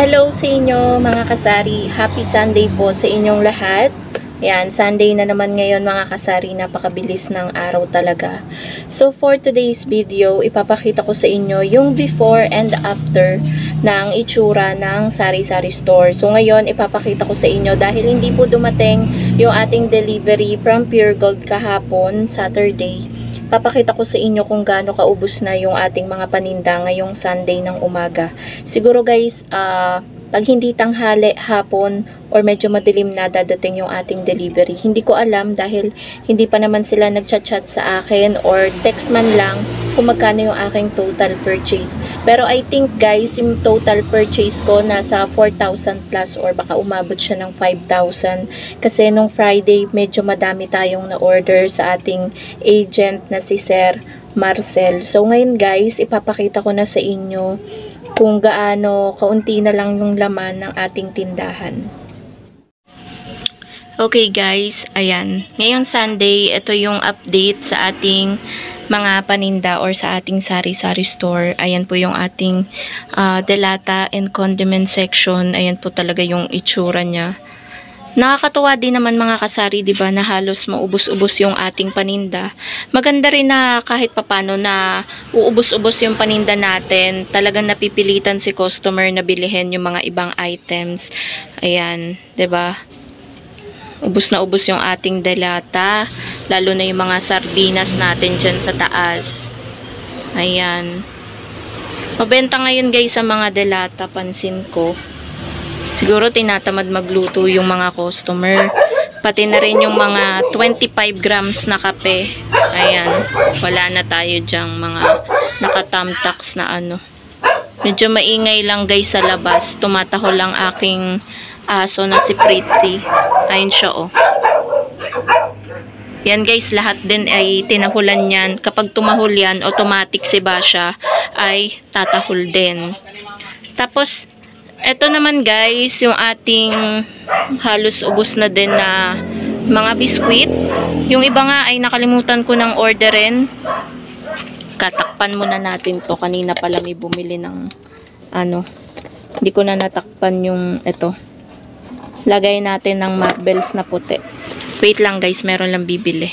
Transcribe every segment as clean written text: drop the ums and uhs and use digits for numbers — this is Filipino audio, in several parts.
Hello sa inyo mga kasari. Happy Sunday po sa inyong lahat. Yan, Sunday na naman ngayon mga kasari. Napakabilis ng araw talaga. So for today's video, ipapakita ko sa inyo yung before and after ng itsura ng sari-sari store. So ngayon, ipapakita ko sa inyo dahil hindi po dumating yung ating delivery from Pure Gold kahapon, Saturday. Papakita ko sa inyo kung gaano kaubos na yung ating mga paninda ngayong Sunday ng umaga. Siguro guys, pag hindi tanghali, hapon, or medyo madilim na dadating yung ating delivery. Hindi ko alam dahil hindi pa naman sila nagchat-chat sa akin or text man lang kung magkano yung aking total purchase. Pero I think guys, yung total purchase ko nasa 4,000 plus or baka umabot siya ng 5,000. Kasi nung Friday, medyo madami tayong na-order sa ating agent na si Sir Marcel. So ngayon guys, ipapakita ko na sa inyo kung gaano kaunti na lang yung laman ng ating tindahan. Okay guys, ayan. Ngayong Sunday, ito yung update sa ating mga paninda or sa ating sari-sari store. Ayan po yung ating delata and condiment section. Ayan po talaga yung itsura niya. Nakakatuwa din naman mga kasari, 'di ba, na halos maubos-ubos yung ating paninda. Maganda rin na kahit papano na uubos-ubos yung paninda natin. Talagang napipilitan si customer na bilhin yung mga ibang items. Ayan, 'di ba? Ubos na ubos yung ating delata, lalo na yung mga sardinas natin dyan sa taas. Ayan. Mabenta ngayon guys sa mga delata, pansin ko. Siguro tinatamad magluto yung mga customer. Pati na rin yung mga 25 grams na kape. Ayan. Wala na tayo dyang mga nakatamtax na ano. Medyo maingay lang guys sa labas. Tumataho lang aking aso na si Fritzy. Ayun siya oh. Yan guys, lahat din ay tinahulan yan. Kapag tumahol yan, automatic si Basha ay tatahol din. Tapos, eto naman guys, yung ating halos ubos na din na mga biskwit. Yung iba nga ay nakalimutan ko ng orderin. Katakpan muna natin to. Kanina pala may bumili ng ano. Hindi ko na natakpan yung eto. Lagay natin ng marbles na puti. Wait lang guys, meron lang bibili.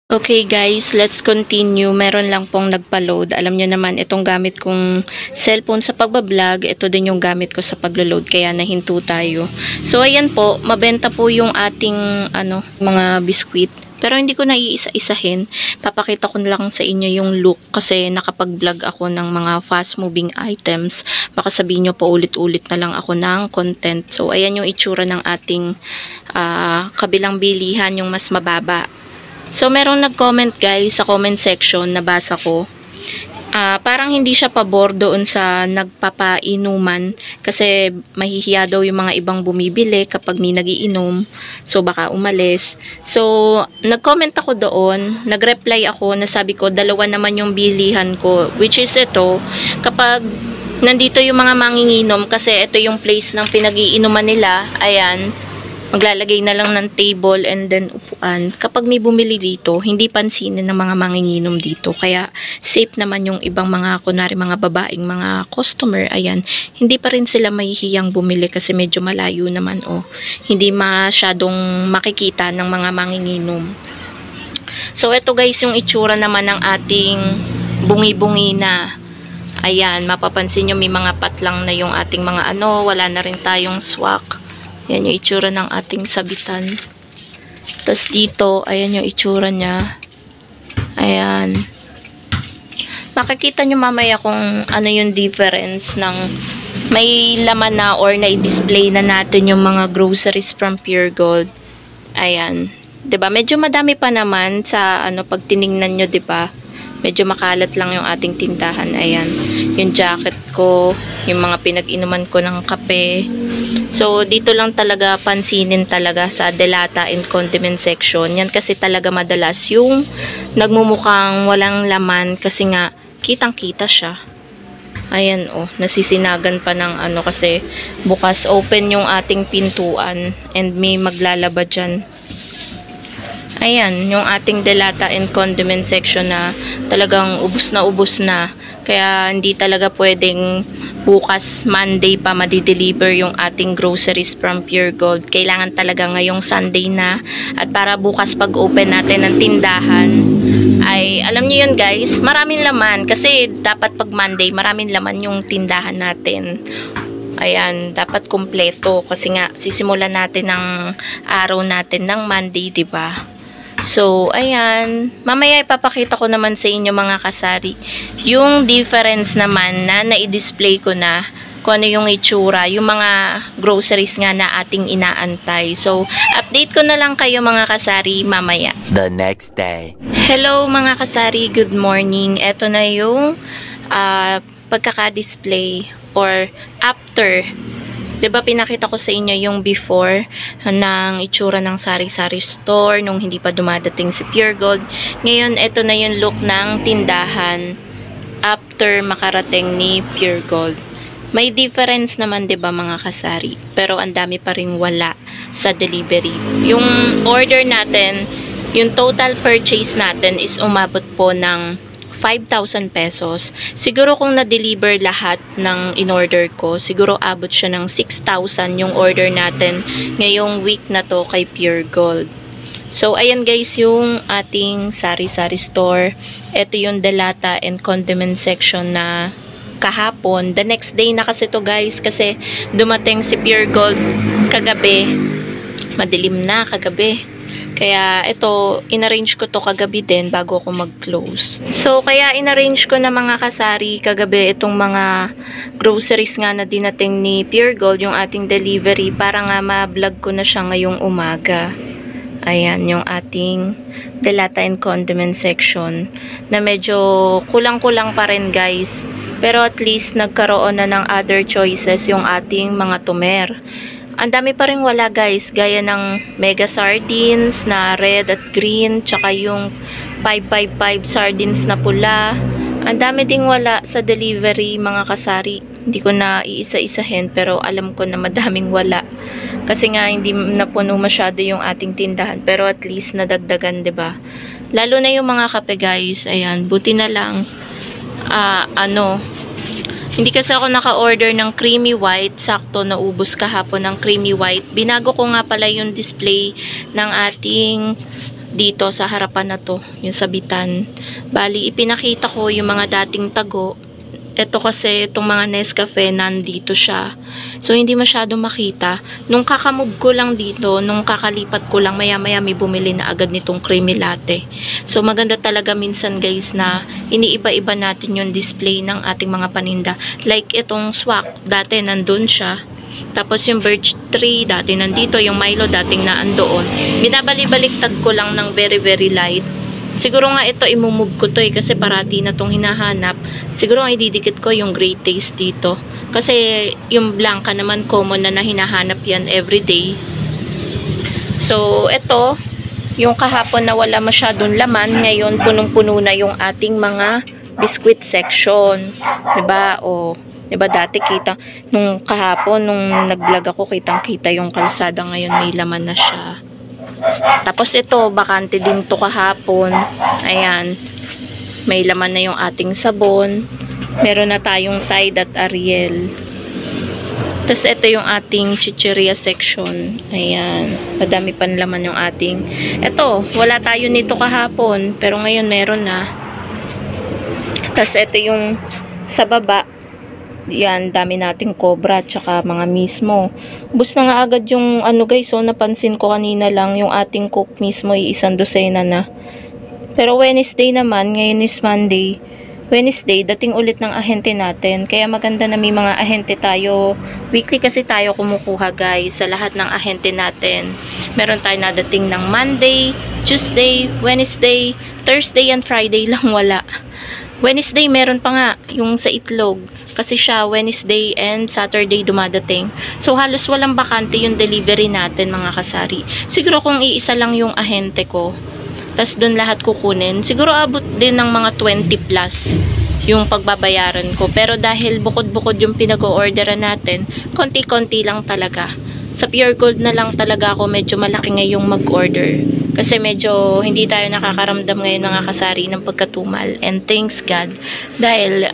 Okay guys, let's continue. Meron lang pong nagpa-load. Alam nyo naman, itong gamit kong cellphone sa pagbablog, ito din yung gamit ko sa paglo-load, kaya nahinto tayo. So ayan po, mabenta po yung ating mga biskwit. Pero hindi ko na iisa-isahin. Papakita ko lang sa inyo yung look kasi nakapag-vlog ako ng mga fast-moving items. Baka sabihin nyo pa ulit-ulit na lang ako ng content. So ayan yung itsura ng ating kabilang bilihan, yung mas mababa. So, merong nag-comment guys sa comment section, nabasa ko. Parang hindi siya pabor doon sa nagpapainuman kasi mahihiya daw yung mga ibang bumibili kapag may nagiinom. So, baka umalis. So, nag-comment ako doon, nag-reply ako, nasabi ko, dalawa naman yung bilihan ko. Which is ito, kapag nandito yung mga manginginom kasi ito yung place ng pinag-iinuman nila, ayan, maglalagay na lang ng table and then upuan. Kapag may bumili dito, hindi pansinin ng mga manginginom dito. Kaya safe naman yung ibang mga, kunwari mga babaeng mga customer. Ayan, hindi pa rin sila mahihiyang bumili kasi medyo malayo naman oh. Hindi masyadong makikita ng mga manginginom. So ito guys yung itsura naman ng ating bungi-bungi na. Ayan, mapapansin nyo may mga patlang na yung ating mga wala na rin tayong swak. Yan yung itsura ng ating sabitan. Tapos dito, ayan yung itsura niya. Ayan. Makikita nyo mamaya kung ano yung difference ng may laman na or na-display na natin yung mga groceries from Pure Gold. Ayan. 'Di ba? Medyo madami pa naman sa pag tiningnan nyo, 'di ba? Medyo makalat lang yung ating tindahan. Ayan. Yung jacket ko, yung mga pinag-inuman ko ng kape. So, dito lang talaga pansinin talaga sa delata and condiment section. Yan kasi talaga madalas yung nagmumukhang walang laman kasi nga kitang-kita siya. Ayan oh, nasisinagan pa ng kasi bukas open yung ating pintuan and may maglalaba dyan. Ayan, yung ating delata and condiment section na talagang ubos na Kaya hindi talaga pwedeng bukas Monday pa madi-deliver yung ating groceries from Pure Gold. Kailangan talaga ngayong Sunday na. At para bukas pag open natin ng tindahan ay alam niyo yun guys, maraming laman kasi dapat pag Monday maraming laman yung tindahan natin. Ayan, dapat kumpleto kasi nga sisimulan natin ang araw natin ng Monday, 'di ba? So, ayan. Mamaya ipapakita ko naman sa inyo mga kasari yung difference naman na na-display ko na kung ano yung itsura, yung mga groceries nga na ating inaantay. So, update ko na lang kayo mga kasari mamaya. The next day. Hello mga kasari, good morning. Ito na yung pagkaka-display or after. Diba pinakita ko sa inyo yung before ng itsura ng sari-sari store nung hindi pa dumadating si Pure Gold. Ngayon, ito na yung look ng tindahan after makarating ni Pure Gold. May difference naman 'di ba mga kasari, pero ang dami pa ring wala sa delivery. Yung order natin, yung total purchase natin is umabot po ng 5,000 pesos. Siguro kung na-deliver lahat ng in-order ko, siguro abot siya ng 6,000 yung order natin ngayong week na to kay Pure Gold. So, ayan guys yung ating sari-sari store. Ito yung delata and condiment section na kahapon. The next day na kasi to guys kasi dumating si Pure Gold kagabi. Madilim na kagabi. Kaya ito, inarrange ko to kagabi din bago ako mag-close. So, kaya inarrange ko na mga kasari kagabi itong mga groceries nga na dinating ni Pure Gold, yung ating delivery, para nga ma-vlog ko na siya ngayong umaga. Ayan, yung ating delata and condiment section na medyo kulang-kulang pa rin guys. Pero at least nagkaroon na ng other choices yung ating mga tumer. Ang dami pa rin wala guys, gaya ng mega sardines na red at green, tsaka yung 555 sardines na pula. Ang dami ding wala sa delivery mga kasari. Hindi ko na iisa-isahin pero alam ko na madaming wala. Kasi nga hindi napuno masyado yung ating tindahan, pero at least nadagdagan, 'di ba? Lalo na yung mga kape guys, ayan, buti na lang hindi kasi ako naka-order ng creamy white. Sakto naubos kahapon ng creamy white. Binago ko nga pala yung display ng ating dito sa harapan na to, yung sabitan. Bali, ipinakita ko yung mga dating tago. Ito kasi, itong mga Nescafe, nandito siya. So, hindi masyado makita. Nung kakamove ko lang dito, nung kakalipat ko lang, maya-maya may bumili na agad nitong creamy latte. So, maganda talaga minsan guys na iniiba-iba natin yung display ng ating mga paninda. Like itong swak, dati nandun siya. Tapos yung birch tree, dati nandito. Yung Milo, dating naandoon. Binabali-baliktad ko lang ng very, very light. Siguro nga ito imumove ko to kasi parati na tong hinahanap. Siguro nga ididikit ko yung great taste dito. Kasi yung blanca naman common na hinahanap yan everyday. So ito, yung kahapon na wala masyadong laman, ngayon punong-puno na yung ating mga biscuit section. 'Di ba? O, 'di ba dati kita nung kahapon nung nag-vlog ako, kitang-kita yung kalsada, ngayon may laman na siya. Tapos ito, bakante din to kahapon. Ayan. May laman na yung ating sabon. Meron na tayong Tide at Ariel. Tapos ito yung ating chicheria section. Ayan. Madami pa laman yung ating. Ito, wala tayo nito kahapon. Pero ngayon meron na. Tapos ito yung sa baba. Yan, dami nating cobra tsaka mga mismo. Bus na nga agad yung ano guys, so napansin ko kanina lang yung ating cook mismo ay 1 dosena na. Pero Wednesday naman, ngayon is Monday. Wednesday, dating ulit ng ahente natin. Kaya maganda na may mga ahente tayo. Weekly kasi tayo kumukuha guys sa lahat ng ahente natin. Meron tayo nadating ng Monday, Tuesday, Wednesday, Thursday and Friday lang wala. Wednesday meron pa nga yung sa itlog kasi siya Wednesday and Saturday dumadating. So halos walang bakante yung delivery natin mga kasari. Siguro kung iisa lang yung ahente ko, tas doon lahat kukunin, siguro abot din ng mga 20 plus yung pagbabayaran ko. Pero dahil bukod-bukod yung pinag-o-orderan natin, konti-konti lang talaga. Sa Pure Gold na lang talaga ako medyo malaki ngayong mag-order. Kasi medyo hindi tayo nakakaramdam ngayon mga kasari ng pagkatumal. And thanks God dahil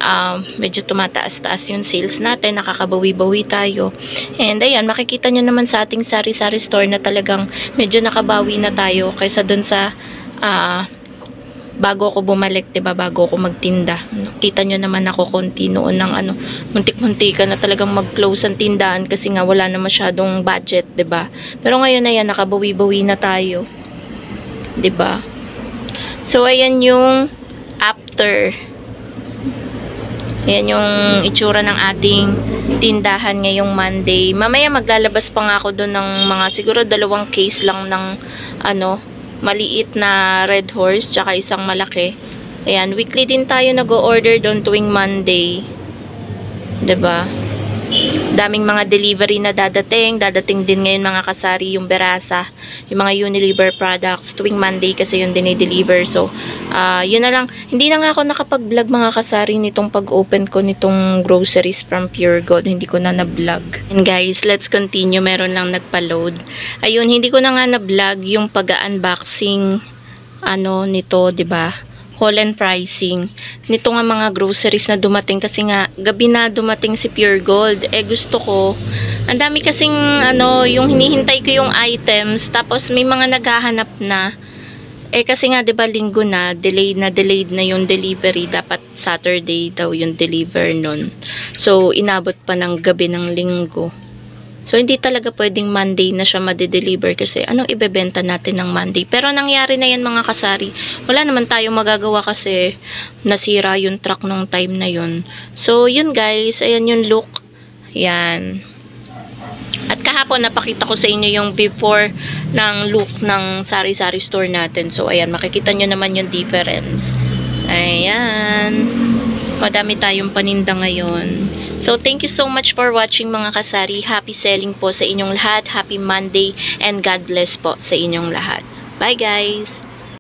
medyo tumataas-taas yung sales natin, nakakabawi-bawi tayo. And ayan, makikita nyo naman sa ating sari-sari store na talagang medyo nakabawi na tayo kaysa dun sa bago ako bumalik, 'di ba? Bago ako magtinda. Nakita nyo naman ako konti noon ng muntik-muntika na talagang mag-close ang tindahan kasi nga wala na masyadong budget, 'di ba? Pero ngayon ayan, nakabawi-bawi na tayo. 'Di ba? So ayan yung after. Ayan yung itsura ng ating tindahan ngayong Monday. Mamaya maglalabas pa nga ako doon ng mga siguro 2 case lang ng maliit na red horse tsaka isang malaki. Ayan, weekly din tayo nag-o-order doon tuwing Monday. 'Di ba? Daming mga delivery na dadating din ngayon mga kasari, yung Berasa, yung mga Unilever products tuwing Monday kasi yung dinideliver. So yun na lang, hindi na nga ako nakapag-vlog mga kasari nitong pag-open ko nitong groceries from Pure Gold, hindi ko na na-vlog. And guys, let's continue, meron lang nagpa-load. Ayun, hindi ko na nga na-vlog yung pag-unboxing nito, 'di ba? Haul and pricing nito nga mga groceries na dumating kasi nga gabi na dumating si Pure Gold. Gusto ko, ang dami kasing yung hinihintay ko yung items tapos may mga naghahanap na. Kasi nga 'di ba linggo na, delayed na yung delivery, dapat Saturday daw yung deliver nun. So inabot pa ng gabi ng linggo. So, hindi talaga pwedeng Monday na siya madideliver kasi anong ibebenta natin ng Monday. Pero nangyari na yan mga kasari. Wala naman tayong magagawa kasi nasira yung truck nung time na yun. So, yun guys. Ayan yung look. Yan. At kahapon napakita ko sa inyo yung before ng look ng sari-sari store natin. So, ayan. Makikita nyo naman yung difference. Ayan. Madami tayong paninda ngayon. So, thank you so much for watching mga kasari. Happy selling po sa inyong lahat. Happy Monday and God bless po sa inyong lahat. Bye guys!